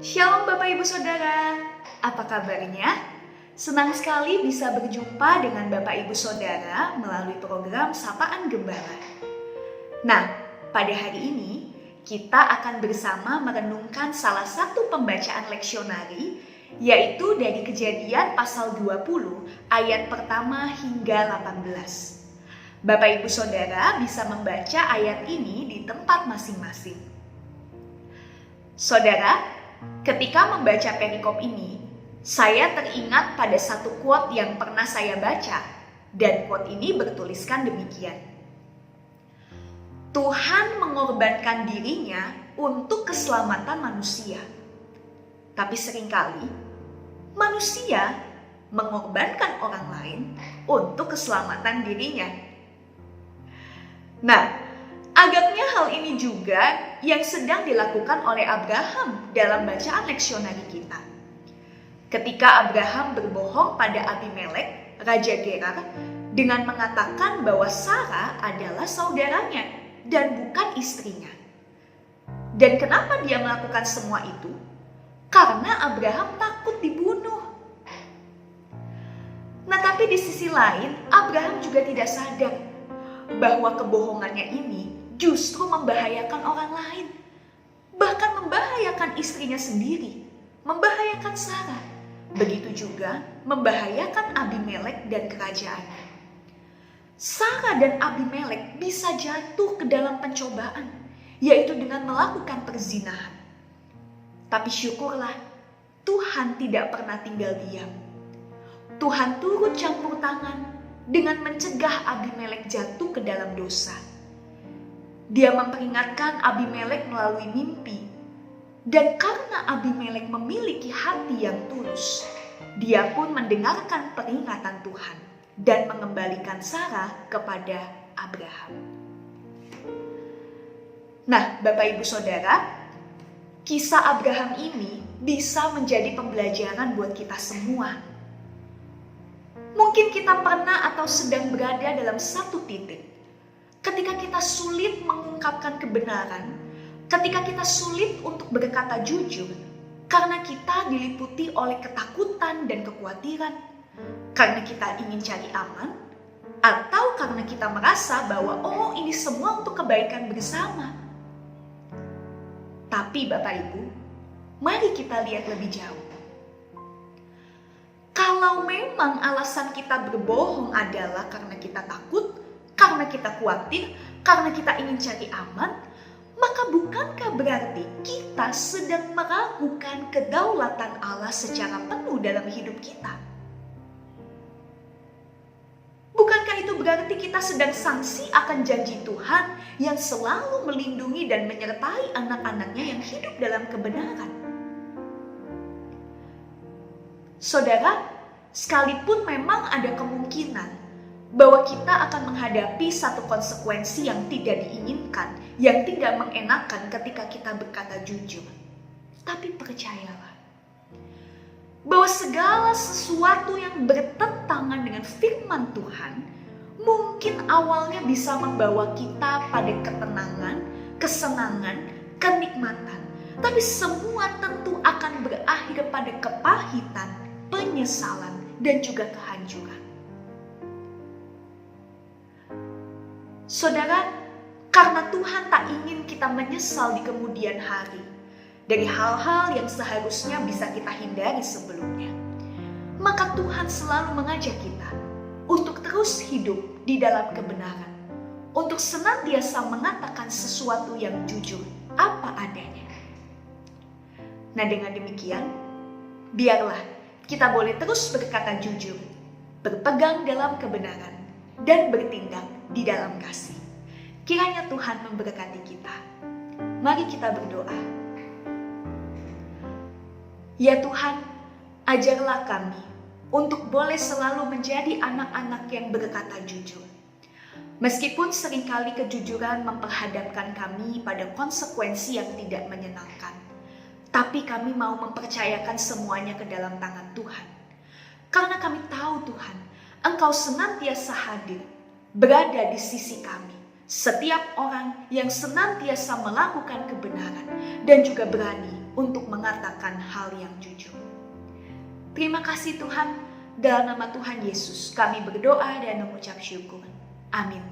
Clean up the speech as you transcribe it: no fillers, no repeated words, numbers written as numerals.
Shalom Bapak Ibu Saudara, apa kabarnya? Senang sekali bisa berjumpa dengan Bapak Ibu Saudara melalui program Sapaan Gembala. Nah, pada hari ini kita akan bersama merenungkan salah satu pembacaan leksionari, yaitu dari Kejadian pasal 20 ayat pertama hingga 18. Bapak Ibu Saudara bisa membaca ayat ini di tempat masing-masing. Saudara, ketika membaca perikop ini, saya teringat pada satu quote yang pernah saya baca, dan quote ini bertuliskan demikian. Tuhan mengorbankan dirinya untuk keselamatan manusia. Tapi seringkali, manusia mengorbankan orang lain untuk keselamatan dirinya. Nah, agaknya hal ini juga yang sedang dilakukan oleh Abraham dalam bacaan leksionari kita. Ketika Abraham berbohong pada Abimelek, Raja Gerar, dengan mengatakan bahwa Sarah adalah saudaranya dan bukan istrinya. Dan kenapa dia melakukan semua itu? Karena Abraham takut dibunuh. Nah, tapi di sisi lain, Abraham juga tidak sadar bahwa kebohongannya ini justru membahayakan orang lain, bahkan membahayakan istrinya sendiri, membahayakan Sarah, begitu juga membahayakan Abimelek dan kerajaannya. Sarah dan Abimelek bisa jatuh ke dalam pencobaan, yaitu dengan melakukan perzinahan. Tapi syukurlah, Tuhan tidak pernah tinggal diam. Tuhan turut campur tangan dengan mencegah Abimelek jatuh ke dalam dosa. Dia memperingatkan Abimelek melalui mimpi. Dan karena Abimelek memiliki hati yang tulus, dia pun mendengarkan peringatan Tuhan dan mengembalikan Sarah kepada Abraham. Nah, Bapak Ibu Saudara, kisah Abraham ini bisa menjadi pembelajaran buat kita semua. Mungkin kita pernah atau sedang berada dalam satu titik ketika kita sulit mengungkapkan kebenaran, ketika kita sulit untuk berkata jujur, karena kita diliputi oleh ketakutan dan kekhawatiran, karena kita ingin cari aman, atau karena kita merasa bahwa ini semua untuk kebaikan bersama. Tapi Bapak Ibu, mari kita lihat lebih jauh. Kalau memang alasan kita berbohong adalah karena kita takut, karena kita khawatir, karena kita ingin cari aman, maka bukankah berarti kita sedang meragukan kedaulatan Allah secara penuh dalam hidup kita? Bukankah itu berarti kita sedang sangsi akan janji Tuhan yang selalu melindungi dan menyertai anak-anaknya yang hidup dalam kebenaran? Saudara, sekalipun memang ada kemungkinan bahwa kita akan menghadapi satu konsekuensi yang tidak diinginkan, yang tidak mengenakan ketika kita berkata jujur. Tapi percayalah, bahwa segala sesuatu yang bertentangan dengan firman Tuhan, mungkin awalnya bisa membawa kita pada ketenangan, kesenangan, kenikmatan. Tapi semua tentu akan berakhir pada kepahitan, penyesalan, dan juga kehancuran. Saudara, karena Tuhan tak ingin kita menyesal di kemudian hari dari hal-hal yang seharusnya bisa kita hindari sebelumnya, maka Tuhan selalu mengajak kita untuk terus hidup di dalam kebenaran, untuk senantiasa mengatakan sesuatu yang jujur apa adanya. Nah, dengan demikian, biarlah kita boleh terus berkata jujur, berpegang dalam kebenaran, dan bertindak di dalam kasih. Kiranya Tuhan memberkati kita. Mari kita berdoa. Ya Tuhan, ajarlah kami untuk boleh selalu menjadi anak-anak yang berkata jujur. Meskipun seringkali kejujuran memperhadapkan kami pada konsekuensi yang tidak menyenangkan, tapi kami mau mempercayakan semuanya ke dalam tangan Tuhan. Karena kami tahu Tuhan, Engkau senantiasa hadir, berada di sisi kami. Setiap orang yang senantiasa melakukan kebenaran dan juga berani untuk mengatakan hal yang jujur. Terima kasih Tuhan, dalam nama Tuhan Yesus kami berdoa dan mengucap syukur. Amin.